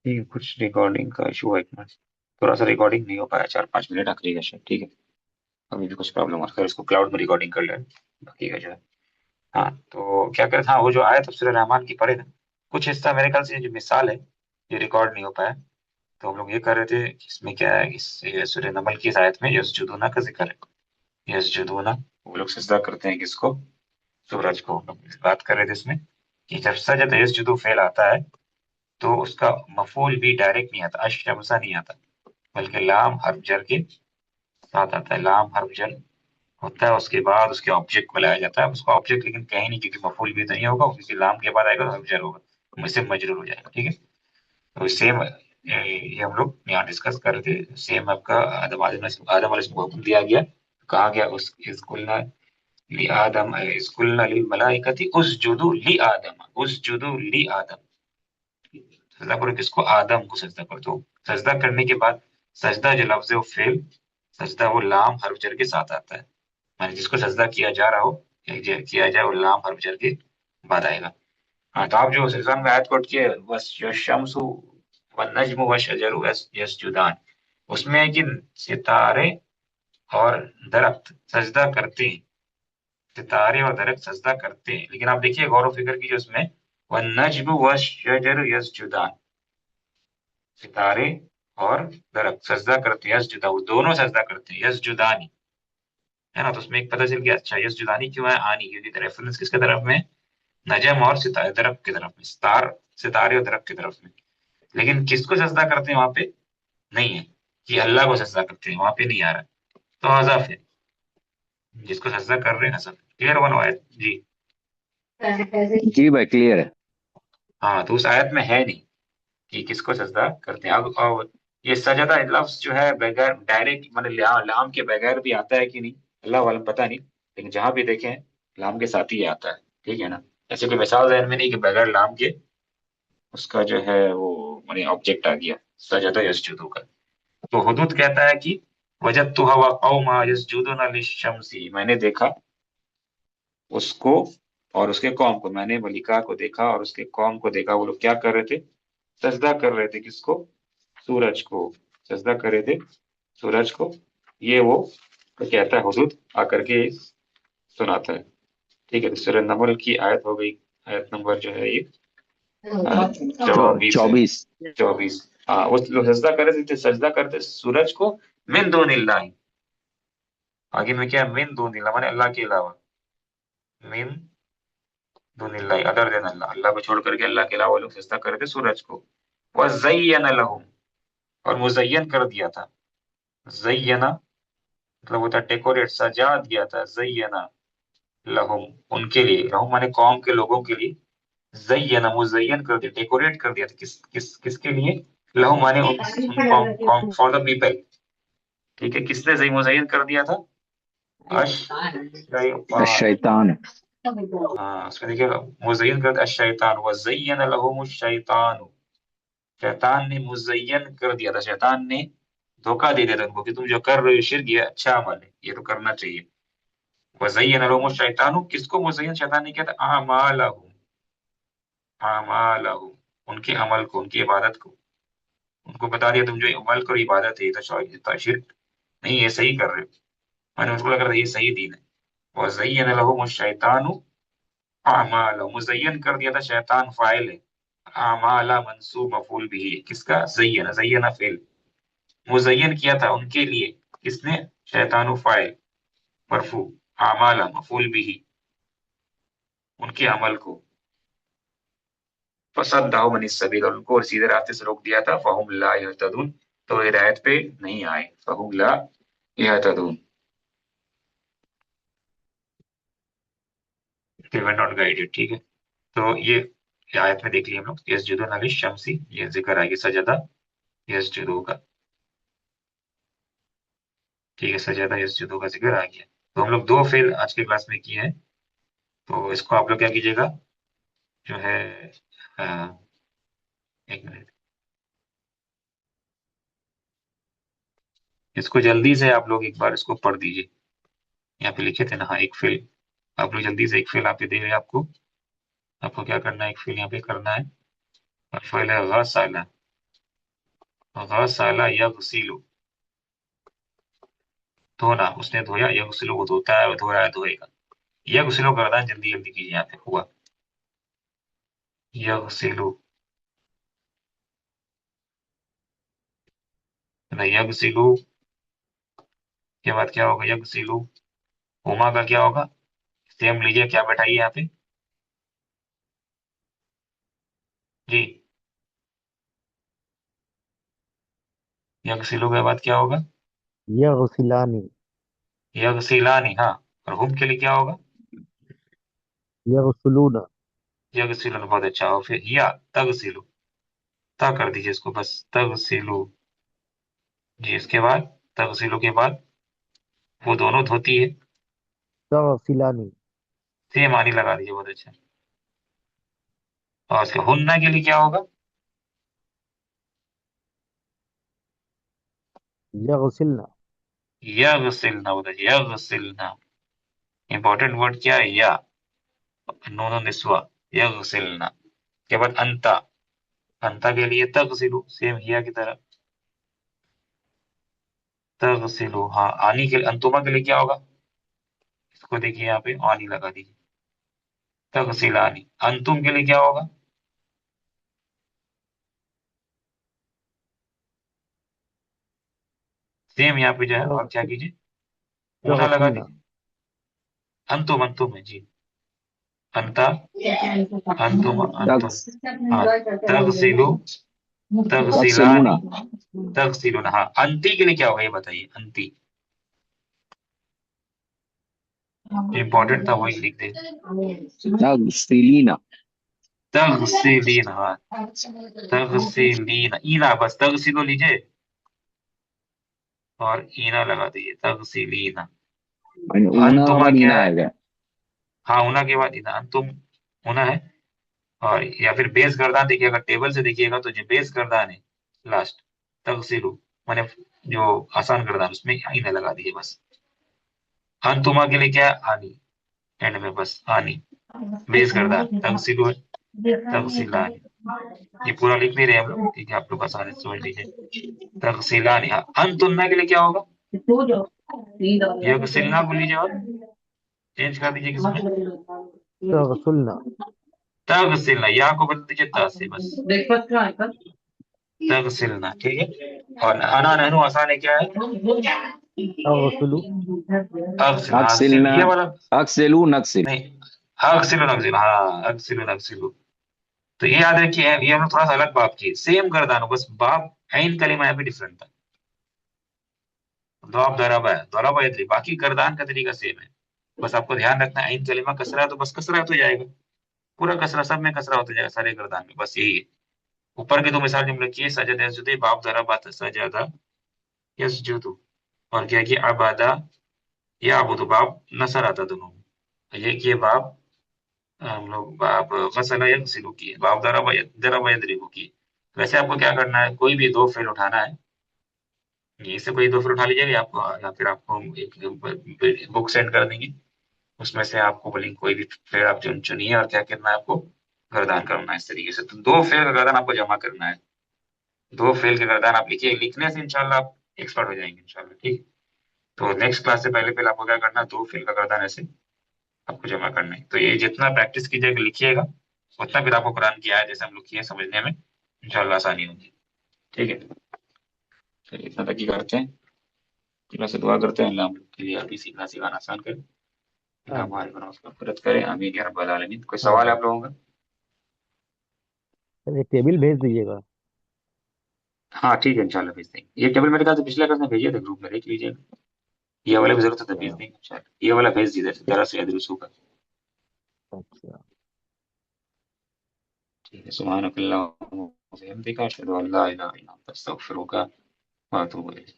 ठीक है, कुछ रिकॉर्डिंग का इशू है, एक मिनट। थोड़ा सा रिकॉर्डिंग नहीं हो पाया, 4-5 मिनट आखिरी का शायद। ठीक है, अभी भी कुछ प्रॉब्लम हो, फिर इसको क्लाउड में रिकॉर्डिंग कर ले बाकी का जो है। हाँ, तो क्या कहते हाँ, वो जो आया तफसीर रहमान की पढ़े ना, कुछ हिस्सा मेरे ख्याल से ये जो मिसाल है ये रिकॉर्ड नहीं हो पाया। तो हम लोग ये कर रहे थे कि इसमें क्या है, इस सूरह नमल की इस आयत में यसजुदूना का जिक्र है। यसजुदूना, वो लोग सजदा करते हैं किसको? सूरज को। हम लोग इस बात कर रहे थे इसमें कि जब सजद यसजुदू फेल आता है तो उसका मफूल भी डायरेक्ट नहीं आता, अशमसा नहीं आता, बल्कि लाम हर्फ जर के साथ आता है। लाम हर्फ जर होता है, उसके बाद उसके ऑब्जेक्ट को लाया जाता है। उसका ऑब्जेक्ट लेकिन कहीं नहीं, क्योंकि मफूल भी तो नहीं होगा, क्योंकि लाम के बाद आएगा तो हर्फ जर होगा, इससे मजरूर हो जाएगा। ठीक है, तो सेम ये हम लोग यहाँ डिस्कस कर रहे थे। सेम आपका आदम आदम आदम अलैहिस्सलाम को हुक्म दिया गया, कहा गया उस इसकुलना ली आदम इसकुलना लिल मलाइकति उसजुदू ली आदम, उसजुदू ली आदम। सजदा करो किसको? आदम को सजदा करो। तो सजदा करने के बाद सजदा जो लफ्ज है वो फेल, सजदा वो लाम हर्फ जर के साथ आता है। माने जिसको सजदा किया जा रहा हो या किया जाए, वो लाम हर्फ जर के बाद आएगा। हाँ, तो आप जो सिजदान में आयत कोट किए, वशमसु वन्नजमु वशजरु यसजुदान, उसमें है कि सितारे और दरख्त सजदा करते हैं। सितारे और दरख्त सजदा करते हैं, लेकिन आप देखिए गौर व फिक्र कीजिए उसमें, वन्नजमु वशजरु यसजुदान, सितारे और दरख्त सजदा करते हैं, यसजुदा, वो दोनों सजदा करते हैं, यसजुदानी, है ना। तो उसमें एक पता चल गया, अच्छा यसजुदानी क्यों है? आनी, क्योंकि रेफरेंस किसके तरफ में? नजम और सितारे दरख्त की तरफ में, सितारे और दरख्त की तरफ में। लेकिन किसको सजदा करते हैं वहां पे? नहीं है कि अल्लाह को सजदा करते हैं, वहां पे नहीं आ रहा। तो हज़फ है, जिसको सजदा कर रहे हैं हज़फ। क्लियर हुआ ना आयत जी? जी भाई, क्लियर है। हाँ, तो उस आयत में है नहीं कि किसको सजदा करते हैं। अब ये सजदा लफ्ज जो है बगैर डायरेक्ट माने लाम के बगैर भी आता है कि नहीं, अल्लाह वालम पता नहीं, लेकिन जहां भी देखें लाम के साथ ही आता है। ठीक है ना, ऐसे कोई मिसाल ज़हन में नहीं कि बगैर लाम के उसका जो है वो माने ऑब्जेक्ट आ गया सजदा यसजुदू का। तो हुदूद कहता है कि वजदतुहा व कौमा यसजुदूना लिशम्सी, मैंने देखा उसको और उसके कौम को, मैंने मलिका को देखा और उसके कौम को देखा, वो लोग क्या कर रहे थे? सजदा कर रहे थे किसको? सूरज को। सजदा कर रहे थे सूरज को। ये वो तो कहता है हुदूद आकर के सुनाता है। ठीक है, तो सूरह नमल की आयत हो गई, आयत नंबर जो है ये 24 है। 24। 24। हाँ, वो लोग सजदा कर रहे थे, सजदा करते सूरज को, मिन दूनिल्लाह, आगे में क्या है? मिन दूनिल्लाह माने अल्लाह के अलावा, मिन दूनिल्लाह अदर देन अल्लाह, अल्लाह को छोड़ करके अल्लाह के अलावा लोग सजदा कर रहे थे सूरज को। वज़य्यन लहुम, और मुज़य्यन कर दिया था। ज़य्यना मतलब होता है डेकोरेट, सजा दिया था। ज़य्यना लहुम, उनके लिए, लहुम माने कौम के लोगों के लिए। ज़य्यना मुज़य्यन कर दिया, डेकोरेट कर दिया था, किसके लिए? लहुम माने उन कौम कौम फॉर द पीपल। ठीक है, किसने सही मुज़य्यन कर दिया था? अश शैतान। शैतान। हाँ, उसमें देखिए मुज़य्यन कर दिया, शैतान वज़य्यन लहुम शैतान, शैतान ने मुज़य्यन कर दिया था, शैतान ने धोखा दे दिया था उनको कि तुम जो कर रहे हो शिर्क, ये अच्छा अमल है, ये तो करना चाहिए। वज़य्यन लहुम शैतान, किसको मुज़य्यन शैतान ने किया था? अमालहुम, अमालहुम, उनके अमल को, उनकी इबादत को। उनको बता दिया तुम जो अमल करो इबादत है, ये तो शिर्क नहीं, ये सही कर रहे हो। मैंने उसको लग रहा था ये सही दीन है। वज़य्यन लहुम शैतान अमालहुम, मुज़य्यन कर दिया था, शैतान फाइल है, अमाला मंसूब मफूल भी है किसका? ज़य्यना, ज़य्यना फेल, मुज़य्यन किया था उनके लिए, किसने? शैतानु फाइल, मरफू, आमाला मफूल बिही, उनके अमल को। फसद्दाहु अनिस सबील, और उनको सीधे रास्ते से रोक दिया था। फहुम ला यहतदून, तो हिदायत पे नहीं आए। फहुम ला यहतदून, दे वर नॉट गाइडेड। ठीक है, तो ये आयत में देख लिया हम लोग, यसजुदून अली शम्सी, ये जिक्र आएगी सजदा यसजुदू का। ठीक है, सजदा यसजुदू का जिक्र आ गया। तो हम लोग दो फेल आज के क्लास में किए हैं। तो इसको आप लोग क्या कीजिएगा, जो है, एक मिनट, इसको जल्दी से आप लोग एक बार इसको पढ़ दीजिए। यहाँ पे लिखे थे ना, हाँ, एक फेल। आप लोग जल्दी से एक फेल आप पे दे रहे हैं आपको क्या करना है? एक फेल यहाँ पे करना है, और फेल है गसाला, गसाला यगसिलु, धोना, उसने धोया, यगसिलु वो धोता है, धो रहा है, धोएगा। यगसिलु गर्दन, जल्दी जल्दी कीजिए, यहाँ पे हुआ यगसिलु, यगसिलु के बाद क्या होगा, यगसिलु, हुमा का क्या होगा, सेम लीजिए, क्या बैठाइए यहाँ पे जी, यगसिलु के बाद क्या होगा, यगसिलानी, यगसिलानी, हाँ। और हुम के लिए क्या होगा, यगसुलूना, यगसिलन, बहुत अच्छा। और फिर या तगसिलु, ता कर दीजिए इसको बस, तगसिलु जी। इसके बाद तगसिलु के बाद वो दोनों धोती है, तगसिलानी, सेम आनी लगा दीजिए, बहुत अच्छा। और उसके हुन्ना के लिए क्या होगा, यगसिलना, यगसिलना, बहुत अच्छा, यगसिलना। इंपॉर्टेंट वर्ड क्या है, या, नून निस्वा, यगसिलना। के बाद अंता, अंता के लिए तगसिलु, सेम हिया की तरह, तगसिलु, हाँ। आनी के लिए, अंतुमा के लिए क्या होगा, इसको देखिए यहाँ पे आनी लगा दीजिए, तगसिलानी। अंतुम के लिए क्या होगा, सेम यहाँ पे जो है, और क्या कीजिए, ऊना लगा तगसुलना, दीजिए, अंतुम, अंतुम है जी, अंता, अंतुम, अंतुम, तक्स हाँ। तगसिलु, तक्सलूना, तगसिलानी, तगसिलुन, हाँ। अंती के लिए क्या होगा, ये बताइए, अंती, इंपॉर्टेंट था, वही लिख दे, तक्सिलीना, तगसिलीन, हाँ। तगसिलीन, ईना, बस तगसिलो लीजिए और ईना लगा दीजिए, तगसिलीना। ऊना अंतुमा और क्या ईना है, आएगा। हाँ, ऊना के बाद ईना, अंतुम ऊना है। और या फिर बेस गर्दान देखिए, अगर टेबल से देखिएगा तो जो बेस गर्दान है लास्ट, तगसिलु, माने जो आसान गर्दान, उसमें ईना लगा दीजिए बस। अंतुमा के लिए क्या है, आनी, एंड में बस आनी, बेस गर्दान, तगसिलु है, तगसिलानी। ये पूरा लिख नहीं रहे हम लोग, ठीक है, आप लोग आसानी से समझ लीजिए, तगसिलानी, हाँ। अंतुन्ना के लिए क्या होगा, यगसिलना को लीजिए और चेंज कर दीजिए किसमें, तगसुलना, तगसिलना, या को बदल दीजिए ता से बस, तगसिलना, ठीक है। और अना नहनु आसान है, क्या है, अगसुलु, अगसिल, हाँ, अक्सिलना, ये वाला, अक्सिलू नक्सिल। नहीं, अगसिलु नगसिल, हाँ, अगसिलु नगसिलु। तो ये याद रखिए, ये हम लोग थोड़ा सा अलग बाप की, सेम गर्दानो, बस बाप ऐन कलीमा यहाँ पे डिफरेंट था। दो दरबा है, दरबा इतनी, बाकी गर्दान का तरीका सेम है। बस आपको ध्यान रखना है, ऐन कलीमा कसरा है तो बस कसरा तो जाएगा, पूरा कसरा, सब में कसरा होता जाएगा, सारे गर्दान में, बस यही है। ऊपर की दो मिसाल जो हमने की, सजद यसजुदे, बाप दरबा सजदा यसजुदु। और क्या किया, अबादा या अबुदु, बाप नसर आता दोनों में। ये किए बाप, हम लोग बाप गसला यगसिलु किए, बाप दरबा दरबा यदरिबु किए। वैसे आपको क्या करना है, कोई भी दो फेल उठाना है, यहीं से कोई दो फेल उठा लीजिएगा, आपको, या फिर आपको हम एक बुक सेंड कर देंगे, उसमें से आपको बोलेंगे कोई भी फेल आप चुनिए, और क्या करना है आपको, गर्दान करना है इस तरीके से। तो दो फेल का गर्दान आपको जमा करना है, दो फेल के गर्दान आप लिखिए, लिखने से इंशाल्लाह आप एक्सपर्ट हो जाएंगे इंशाल्लाह, ठीक। तो नेक्स्ट क्लास से पहले पहले आपको क्या करना है, दो फेल का गर्दान ऐसे आपको जमा करना है। तो ये जितना प्रैक्टिस कीजिएगा, लिखिएगा, उतना फिर आपको कुरान की आयत जैसे हम लोग किए समझने में इंशाल्लाह आसानी होगी, ठीक है। चलिए, इतना तक ही करते हैं, अल्लाह से दुआ करते हैं, अल्लाह हम लोग के लिए अभी सीखना सिखाना आसान करे, अल्लाह आमीन, हमारे गुनाहों को मगफिरत करे, आमीन या रब्बल आलमीन। कोई सवाल है आमीन। आप लोगों का, चलिए टेबल भेज दीजिएगा। हाँ ठीक है, इंशाल्लाह भेज देंगे। ये टेबल मेरे ख्याल से पिछले क्लास में भेजे थे, ग्रुप में देख लीजिएगा, ये वाला भी जरूरत है तो भेज अच्छा, देंगे इंशाल्लाह, ये वाला भेज दीजिए जरा से अदरुसू का, अच्छा। ठीक है। सुभानकल्लाहुम्मा व बिहम्दिका, अशहदु अल्ला इलाहा इल्ला अंता, अस्तगफिरुका व अतूबु इलैक।